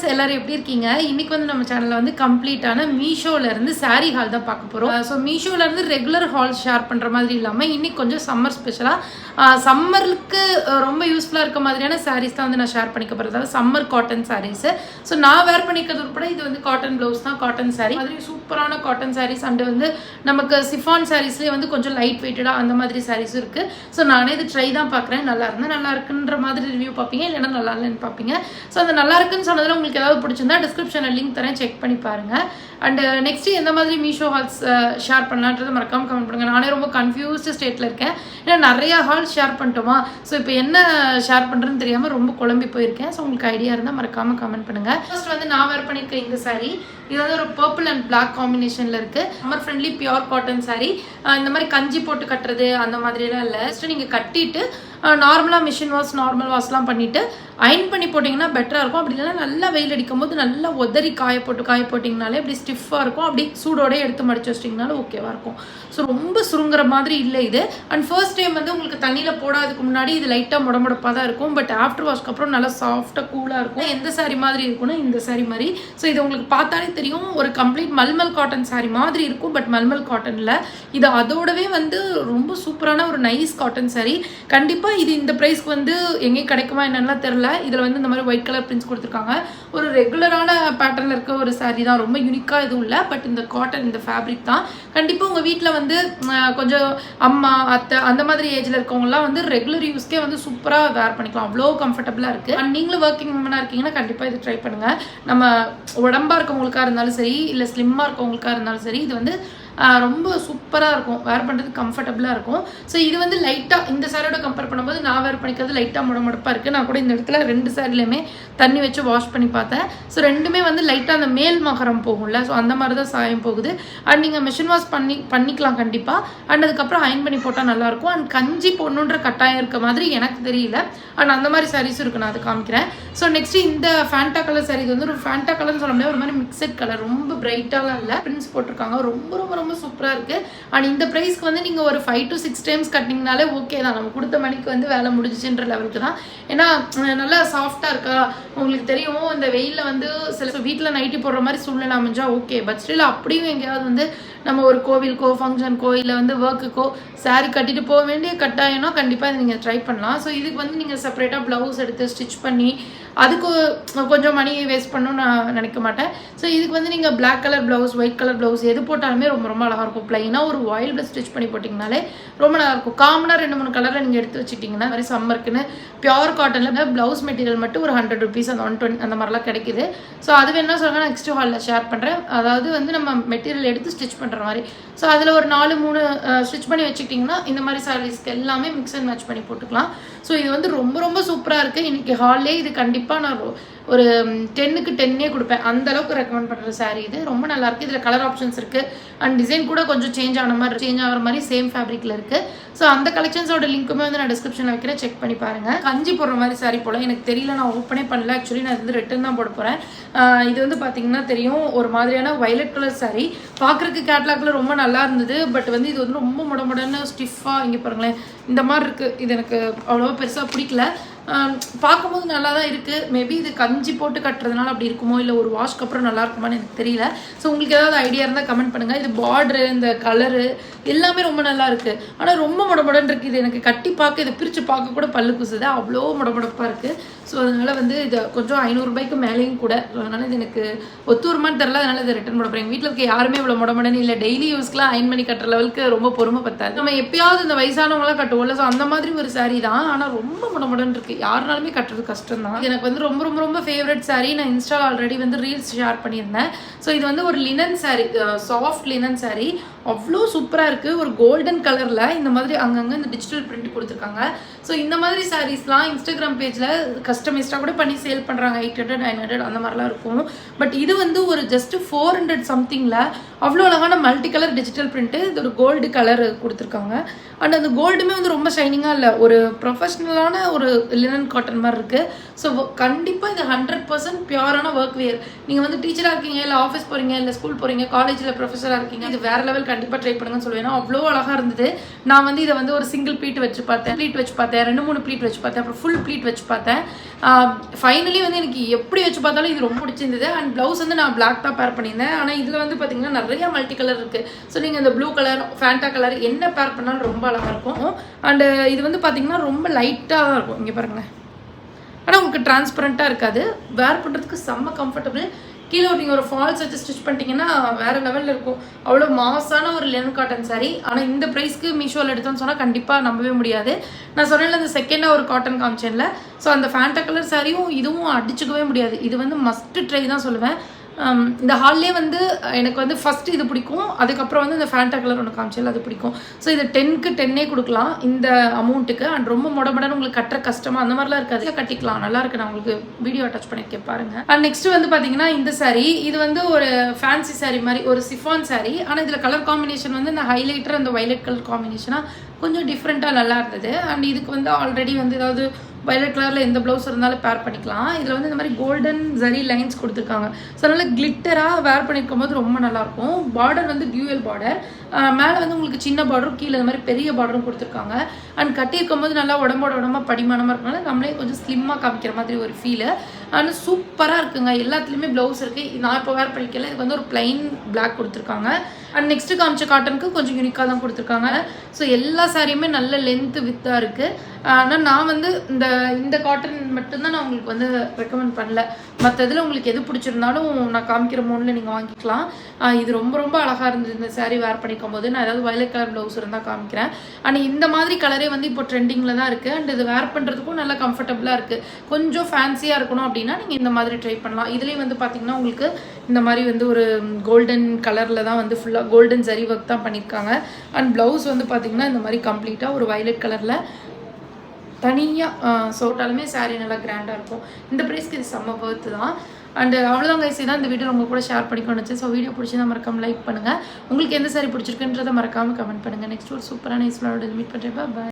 Friends எல்லாரும் எப்படி இருக்கீங்க? இன்னைக்கு வந்து நம்ம சேனல்ல வந்து கம்ப்ளீட்டான மீஷோல இருந்து saree haul தான் பார்க்க போறோம். ஸோ மீஷோல இருந்து ரெகுலர் ஹால் ஷேர் பண்ற மாதிரி இல்லாம இன்னைக்கு கொஞ்சம் சம்மர் ஸ்பெஷலா சம்மருக்கு ரொம்ப யூஸ்ஃபுல்லா இருக்க மாதிரியான sarees தான் வந்து நான் ஷேர் பண்ணிக்க போறேன். அதாவது சம்மர் காட்டன் sarees. ஸோ நான் வேர் பண்ணிக்கிறது உட்பட இது வந்து காட்டன் ப்ளவுஸ் தான், காட்டன் saree. மாதிரி சூப்பரான காட்டன் sarees அண்ட் வந்து நமக்கு சிஃபான் sareesலயே வந்து கொஞ்சம் லைட் வெயிட்டடா அந்த மாதிரி sarees இருக்கு. ஸோ நானே இது ட்ரை தான் பார்க்குறேன். நல்லா இருந்தால் நல்லா இருக்குன்ற மாதிரி ரிவ்யூ பார்ப்பீங்க, இல்லைன்னா நல்லா இல்லைன்னு பார்ப்பீங்க. ஸோ அந்த நல்லா இருக்குன்னு சொன்னதில் உங்களுக்கு ஏதாவது பிடிச்சிருந்தா டிஸ்கிரிப்ஷனில் லிங்க் தரேன், செக் பண்ணி பாருங்க. அண்ட் நெக்ஸ்ட்டு எந்த மாதிரி மீஷோ ஹால்ஸ் ஷேர் பண்ணலான்றது மறக்காமல் கமெண்ட் பண்ணுங்கள். நானே ரொம்ப கன்ஃபியூஸ்டு ஸ்டேட்டில் இருக்கேன். ஏன்னா நிறையா ஹால்ஸ் ஷேர் பண்ணிட்டோமா, ஸோ இப்போ என்ன ஷேர் பண்ணுறதுன்னு தெரியாமல் ரொம்ப குழம்பி போயிருக்கேன். ஸோ உங்களுக்கு ஐடியா இருந்தால் மறக்காமல் கமெண்ட் பண்ணுங்கள். ஃபர்ஸ்ட் வந்து நான் வேர் பண்ணியிருக்கேன் இந்த saree. இது வந்து ஒரு பர்பிள் அண்ட் பிளாக் காம்பினேஷனில் இருக்குது. Summer friendly pure cotton saree. இந்த மாதிரி கஞ்சி போட்டு கட்டுறது அந்த மாதிரியெல்லாம் இல்லை. ஃபஸ்ட்டு நீங்கள் கட்டிட்டு நார்மலாக மிஷின் வாஷ் நார்மல் வாஷ்லாம் பண்ணிவிட்டு அயன் பண்ணி போட்டிங்கன்னா பெட்டராக இருக்கும். அப்படி இல்லைன்னா நல்லா வெயில் அடிக்கும் போது நல்லா உதறி காய போட்டிங்கனாலே அப்படி ஸ்டிஃபாக இருக்கும். அப்படி சூடோட எடுத்து மடிச்சு வச்சிட்டிங்கனாலும் ஓகேவாக இருக்கும். ஸோ ரொம்ப சுருங்குற மாதிரி இல்லை இது. அண்ட் ஃபர்ஸ்ட் டைம் வந்து உங்களுக்கு தண்ணியில் போடாததுக்கு முன்னாடி இது லைட்டாக முடமுடப்பாக தான் இருக்கும். பட் ஆஃப்டர் வாஷ்க்கு அப்புறம் நல்லா சாஃப்டாக கூலாக இருக்கும். எந்த saree மாதிரி இருக்குன்னா இந்த saree மாதிரி. ஸோ இது உங்களுக்கு பார்த்தாலே தெரியும், ஒரு கம்ப்ளீட் மல்மல் காட்டன் saree மாதிரி இருக்கும். பட் மல்மல் காட்டனில் இது அதோடவே வந்து ரொம்ப சூப்பரான ஒரு நைஸ் காட்டன் saree. கண்டிப்பாக இது இந்த ப்ரைஸ்க்கு வந்து எங்கேயும் கிடைக்குமா என்னென்னலாம் தெரில. இதில் வந்து இந்த மாதிரி ஒயிட் கலர் பிரிண்ட்ஸ் கொடுத்துருக்காங்க. ஒரு ரெகுலரான பேட்டர்னில் இருக்க ஒரு saree தான், ரொம்ப யூனிக்காக எதுவும் இல்லை. பட் இந்த காட்டன் இந்த ஃபேப்ரிக் தான். கண்டிப்பாக உங்கள் வீட்டில் வந்து கொஞ்சம் அம்மா அத்தை அந்த மாதிரி ஏஜில் இருக்கவங்கலாம் வந்து ரெகுலர் யூஸ்க்கே வந்து சூப்பராக வேர் பண்ணிக்கலாம். அவ்வளோ கம்ஃபர்டபுளாக இருக்குது. அண்ட் நீங்களும் ஒர்க்கிங் உமனாக இருக்கீங்கன்னா கண்டிப்பாக இது ட்ரை பண்ணுங்கள். நம்ம உடம்பாக இருக்கவங்களுக்காக இருந்தாலும் சரி, இல்லை ஸ்லிம்மாக இருக்கவங்களுக்காக இருந்தாலும் சரி, இது வந்து ரொம்ப சூப்பராக இருக்கும், வேர் பண்ணுறதுக்கு கம்ஃபர்டபுளாக இருக்கும். ஸோ இது வந்து லைட்டாக இந்த சாரியோட கம்பேர் பண்ணும்போது நான் வேர் பண்ணிக்கிறது லைட்டாக முடமுடப்பாக இருக்குது. நான் கூட இந்த இடத்துல 2 சாரிலையுமே தண்ணி வச்சு வாஷ் பண்ணி பார்த்தேன். ஸோ ரெண்டுமே வந்து லைட்டாக அந்த மேல் மகரம் போகும்ல, ஸோ அந்த மாதிரி தான் சாயம் போகுது. அண்ட் நீங்கள் மிஷின் வாஷ் பண்ணிக்கலாம் கண்டிப்பாக. அண்ட் அதுக்கப்புறம் அயன் பண்ணி போட்டால் நல்லாயிருக்கும். அண்ட் கஞ்சி போடணுன்ற கட்டாயம் இருக்க மாதிரி எனக்கு தெரியல. அண்ட் அந்த மாதிரி சாரீஸும் இருக்குது, நான் அதை காமிக்கிறேன். ஸோ நெக்ஸ்ட்டு இந்த ஃபேண்டா கலர் சாரீ, இது வந்து ஒரு ஃபேண்டா கலர்னு சொல்ல முடியாது, ஒரு மாதிரி மிக்சட் கலர், ரொம்ப பிரைட்டாலாம் இல்லை, பிரிண்ட்ஸ் போட்டிருக்காங்க. ரொம்ப ரொம்ப ரொம்ப சூப்பராக இருக்குது. அண்ட் இந்த ப்ரைஸ்க்கு வந்து நீங்கள் ஒரு 5 to 6 டைம்ஸ் கட்டிங்கனாலே ஓகே தான். நம்ம கொடுத்த மணிக்கு வந்து வேலை முடிஞ்சிச்சுன்ற லெவலுக்கு தான். ஏன்னா நல்லா சாஃப்டாக இருக்கா, உங்களுக்கு தெரியும் இந்த வெயிலில் வந்து சில வீட்டில் நைட்டி போடுற மாதிரி சூழ்நிலை அமைஞ்சா ஓகே. பட் ஸ்டில் அப்படியும் எங்கேயாவது வந்து நம்ம ஒரு கோவிலுக்கோ ஃபங்க்ஷனுக்கோ இல்லை வந்து ஒர்க்குக்கோ saree கட்டிட்டு போக வேண்டிய கட்டாயம்னா கண்டிப்பாக இதை நீங்கள் ட்ரை பண்ணலாம். ஸோ இதுக்கு வந்து நீங்கள் செப்பரேட்டாக ப்ளவுஸ் எடுத்து ஸ்டிச் பண்ணி அதுக்கு கொஞ்சம் மணி வேஸ்ட் பண்ணணும்னு நான் நினைக்க மாட்டேன். ஸோ இதுக்கு வந்து நீங்கள் black colour blouse, white colour blouse எது போட்டாலுமே ரொம்ப ரொம்ப அழகாக இருக்கும். ப்ளைனாக ஒரு வாயில் ப்ளஸ் ஸ்டிச் பண்ணி போட்டிங்கனாலே ரொம்ப நல்லாயிருக்கும். காமனாக 2-3 கலரில் நீங்கள் எடுத்து வச்சுட்டிங்கன்னா மாதிரி சம்மருக்குன்னு பியூர் காட்டனில் ப்ளவுஸ் மெட்டீரியல் மட்டும் ஒரு 100 rupees அந்த 120 அந்த மாதிரிலாம் கிடைக்குது. ஸோ அது வேணா சொல்லுங்கள், நான் நெக்ஸ்ட் ஹாலில் ஷேர் பண்ணுறேன். அதாவது வந்து நம்ம மெட்டீரியல் எடுத்து ஸ்டிச் பண்ணுற மாதிரி. ஸோ அதில் ஒரு 4-3 ஸ்டிச் பண்ணி வச்சுக்கிட்டிங்கன்னா இந்த மாதிரி சாரீஸ்க்கு எல்லாமே மிக்ஸ் அண்ட் மேட்ச் பண்ணி போட்டுக்கலாம். ஸோ இது வந்து ரொம்ப ரொம்ப சூப்பராக இருக்குது. இன்றைக்கி ஹால்லே இது கண்டிப்பாக நான் ஒரு 10க்கு 10 கொடுப்பேன். அந்த அளவுக்கு ரெக்கமெண்ட் பண்ணுற saree இது. ரொம்ப நல்லாயிருக்கு. இதில் கலர் ஆப்ஷன்ஸ் இருக்குது. அண்ட் டிசைன் கூட கொஞ்சம் சேஞ்ச் ஆகிற மாதிரி சேம் ஃபேப்ரிக்கில் இருக்குது. ஸோ அந்த கலெக்ஷன்ஸோட லிங்க்குமே வந்து நான் டிஸ்கிரிப்ஷனில் வைக்கிறேன், செக் பண்ணி பாருங்கள். கஞ்சி போடுற மாதிரி saree போல் எனக்கு தெரியல, நான் ஓப்பனே பண்ணல. ஆக்சுவலி நான் வந்து ரிட்டன் தான் போட போகிறேன். இது வந்து பார்த்தீங்கன்னா தெரியும், ஒரு மாதிரியான வயலட் கலர் saree. பார்க்குறதுக்கு கேட்லாக்ல ரொம்ப நல்லா இருந்தது. பட் வந்து இது வந்து ரொம்ப முடமுடன்னு ஸ்டிஃபாக இங்கே பாருங்களேன் இந்த மாதிரி இருக்குது. இது எனக்கு அவ்வளோவா பெருசாக பிடிக்கல. பார்க்கும்போது நல்லா தான் இருக்குது. மேபி இது கஞ்சி போட்டு கட்டுறதுனால அப்படி இருக்குமோ, இல்லை ஒரு வாஷ்க்கு அப்புறம் நல்லா இருக்குமான்னு எனக்கு தெரியல. ஸோ உங்களுக்கு ஏதாவது ஐடியா இருந்தால் கமெண்ட் பண்ணுங்கள். இது பார்டரு, இந்த கலரு எல்லாமே ரொம்ப நல்லா இருக்குது. ஆனால் ரொம்ப முடமுடன்னு இருக்குது. இது எனக்கு கட்டி பார்க்க, இதை பிரித்து பார்க்க கூட பல்லு குசுது, அவ்வளோ முடமுடப்பாக இருக்குது. ஸோ அதனால் வந்து இது கொஞ்சம் 500 ரூபாய்க்கு மேலேயும் கூட. ஸோ அதனால் இது எனக்கு ஒத்துவருமான்னு தெரில. அதனால் இதை ரிட்டன் போட போகிறேன். எங்கள் வீட்டில் இருக்க யாருமே இவ்வளோ முடமுடன்னு இல்லை, டெய்லி யூஸ்க்குலாம் அயன் பண்ணி கட்டுற லெவலுக்கு ரொம்ப பொறுமை பத்தாது. நம்ம எப்பயாவது இந்த வயசானவங்களாம் கட்டுவோம்ல, ஸோ அந்த மாதிரி ஒரு saree தான். ஆனால் ரொம்ப முடமுடன்னு இருக்குது, யாருனாலுமே கட்டுறது கஷ்டம் தான். எனக்கு வந்து ரொம்ப ரொம்ப ரொம்ப ஃபேவரட் saree. நான் இன்ஸ்டா ஆல்ரெடி வந்து ரீல்ஸ் ஷேர் பண்ணியிருந்தேன். ஸோ இது வந்து ஒரு linen saree, soft linen saree. அவ்வளோ சூப்பராக இருக்குது. ஒரு கோல்டன் கலரில் இந்த மாதிரி அங்கங்கே இந்த டிஜிட்டல் பிரிண்ட் கொடுத்துருக்காங்க. ஸோ இந்த மாதிரி சாரீஸ்லாம் இன்ஸ்டாகிராம் பேஜில் கஸ்டமைஸ்டாக கூட பண்ணி சேல் பண்ணுறாங்க. 800 900 அந்த மாதிரிலாம் இருக்கும். பட் இது வந்து ஒரு ஜஸ்ட் 400 சம்திங்கில் அவ்வளோ அழகான மல்டி கலர் டிஜிட்டல் பிரிண்ட்டு. இது ஒரு கோல்டு கலர் கொடுத்துருக்காங்க. அண்ட் அந்த கோல்டுமே வந்து ரொம்ப ஷைனிங்காக இல்லை, ஒரு ப்ரொஃபஷ்னலான ஒரு லினன் காட்டன் மாதிரி இருக்குது. ஸோ கண்டிப்பாக இது 100% பியூரான ஒர்க் வியர். நீங்கள் வந்து டீச்சராக இருக்கீங்க, இல்லை ஆஃபீஸ் போகிறீங்க, இல்லை ஸ்கூல் போகிறீங்க, காலேஜில் ப்ரொஃபஸராக இருக்கீங்க, இது வேறு லெவல் கண்டிப்பாக ட்ரை பண்ணுங்கன்னு சொல்லுவேன். அவ்வளோ அழகாக இருந்தது. நான் வந்து இதை வந்து ஒரு சிங்கிள் ப்ளீட் வச்சு பார்த்தேன், 2-3 ப்ளீட் வச்சு பார்த்தேன், அப்புறம் ஃபுல் ப்ளீட் வச்சு பார்த்தேன். ஃபைனலி வந்து எனக்கு எப்படி வச்சு பார்த்தாலும் இது ரொம்ப பிடிச்சிருந்தது. அண்ட் ப்ளவுஸ் வந்து நான் பிளாக் தான் பேர் பண்ணியிருந்தேன். ஆனால் இதில் வந்து பார்த்தீங்கன்னா நிறைய மல்டி கலர் இருக்குது. ஸோ நீங்கள் இந்த ப்ளூ கலர், ஃபேண்டா கலர் என்ன பேர் பண்ணாலும் ரொம்ப அழகாக இருக்கும். அண்டு இது வந்து பார்த்தீங்கன்னா ரொம்ப லைட்டாக தான் இருக்கும். இங்கே பாருங்களேன். ஆனால் உங்களுக்கு டிரான்ஸ்பரண்ட்டாக இருக்காது. வேர் பண்ணுறதுக்கு செம்ம கம்ஃபர்டபுள். கீழே நீங்கள் ஒரு ஃபால்ஸ் வச்சு ஸ்டிச் பண்ணிட்டீங்கன்னா வேறு லெவலில் இருக்கும். அவ்வளோ மாசான ஒரு லினன் காட்டன் சாரீ. ஆனால் இந்த ப்ரைஸ்க்கு மீஷோவில் எடுத்தோன்னு சொன்னால் கண்டிப்பாக நம்பவே முடியாது. நான் சொன்னேன்ல இந்த செகண்டாக ஒரு காட்டன் காமிச்சேன்ல, ஸோ அந்த ஃபேண்டா கலர் சாரியும் இதுவும் அடிச்சுக்கவே முடியாது. இது வந்து மஸ்ட்டு ட்ரை தான் சொல்லுவேன். இந்த ஹால்லே வந்து எனக்கு வந்து ஃபஸ்ட்டு இது பிடிக்கும். அதுக்கப்புறம் வந்து இந்த ஃபேண்டா கலர் ஒன்று காமிச்சல அது பிடிக்கும். ஸோ இது 10க்கு 10 கொடுக்கலாம் இந்த அமௌண்ட்டுக்கு. அண்ட் ரொம்ப மொடமடன்னு உங்களுக்கு கட்டுற கஷ்டமாக அந்த மாதிரிலாம் இருக்காது, கட்டிக்கலாம். நல்லா இருக்கு. நான் உங்களுக்கு வீடியோ அட்டாச் பண்ணியிருக்கேன் பாருங்கள். அண்ட் நெக்ஸ்ட்டு வந்து பார்த்தீங்கன்னா இந்த சாரீ, இது வந்து ஒரு ஃபேன்சி சாரீ மாதிரி ஒரு சிஃபான் சாரீ. ஆனால் இதில் கலர் காம்பினேஷன் வந்து இந்த ஹைலைட்டர் அந்த வைலட் கலர் காம்பினேஷனாக கொஞ்சம் டிஃப்ரெண்ட்டாக நல்லா இருந்தது. அண்ட் இதுக்கு வந்து ஆல்ரெடி வந்து ஏதாவது வயலட் கலரில் எந்த ப்ளவுஸ் இருந்தாலும் பேர் பண்ணிக்கலாம். இதில் வந்து இந்த மாதிரி கோல்டன் ஜரி லைன்ஸ் கொடுத்துருக்காங்க. ஸோ அதனால் கிளிட்டராக வேர் பண்ணியிருக்கும் போது ரொம்ப நல்லாயிருக்கும். பார்டர் வந்து டியூவல் பார்டர். மேலே வந்து உங்களுக்கு சின்ன பார்டரும் கீழே இந்த மாதிரி பெரிய பார்டரும் கொடுத்துருக்காங்க. அண்ட் கட்டியிருக்கும் போது நல்லா உடம்பா படிமானமாக இருக்கனால நம்மளே கொஞ்சம் ஸ்லிம்மாக காமிக்கிற மாதிரி ஒரு ஃபீலு. ஆனால் சூப்பராக இருக்குங்க. எல்லாத்துலேயுமே ப்ளவுஸ் இருக்குது. நான் இப்போ வேர் பண்ணிக்கல. இதுக்கு வந்து ஒரு பிளைன் பிளாக் கொடுத்துருக்காங்க. அண்ட் நெக்ஸ்ட்டு காமிச்ச காட்டனுக்கு கொஞ்சம் யூனிக்காக தான் கொடுத்துருக்காங்க. ஸோ எல்லா சாரியுமே நல்ல லென்த்து வித்தாக இருக்குது. ஆனால் நான் வந்து இந்த காட்டன் மட்டும்தான் நான் உங்களுக்கு வந்து ரெக்கமெண்ட் பண்ணல. மற்ற இதில் உங்களுக்கு எது பிடிச்சிருந்தாலும் நான் காமிக்கிற மோனில் நீங்கள் வாங்கிக்கலாம். இது ரொம்ப ரொம்ப அழகாக இருந்தது இந்த சாரீ வேர் பண்ணிக்கும் போது. நான் ஏதாவது வயலட் கலர் ப்ளவுஸ் இருந்தால் காமிக்கிறேன். அண்ட் இந்த மாதிரி கலரே வந்து இப்போ ட்ரெண்டிங்கில் தான் இருக்குது. அண்ட் இது வேர் பண்ணுறதுக்கும் நல்லா கம்ஃபர்டபுளாக இருக்குது. கொஞ்சம் ஃபேன்சியாக இருக்கணும் அப்படின்னா நீங்கள் இந்த மாதிரி ட்ரை பண்ணலாம். இதுலேயும் வந்து பார்த்திங்கன்னா உங்களுக்கு இந்த மாதிரி வந்து ஒரு கோல்டன் கலரில் தான் வந்து ஃபுல்லாக கோல்டன் ஜரி ஒர்க் தான் பண்ணியிருக்காங்க. அண்ட் ப்ளவுஸ் வந்து பார்த்திங்கன்னா இந்த மாதிரி கம்ப்ளீட்டாக ஒரு வயலட் கலரில் தனியாக சோட்டாலுமே சாரீ நல்லா கிராண்டாக இருக்கும். இந்த ப்ரைஸ்க்கு இது செம்ம ஒர்த்து தான். அண்ட் அவ்வளோதான் கைஸ், தான் இந்த வீடியோ உங்கள் கூட ஷேர் பண்ணிக்கணும்னு வச்சு. ஸோ வீடியோ பிடிச்சதா மறக்காமல் லைக் பண்ணுங்கள். உங்களுக்கு எந்த சாரீ பிடிச்சிருக்குன்றதை மறக்காமல் கமெண்ட் பண்ணுங்கள். நெக்ஸ்ட் ஒரு சூப்பரான யூஸ்ஃபுல்லாக மீட் பண்ணுறேன். பாய்.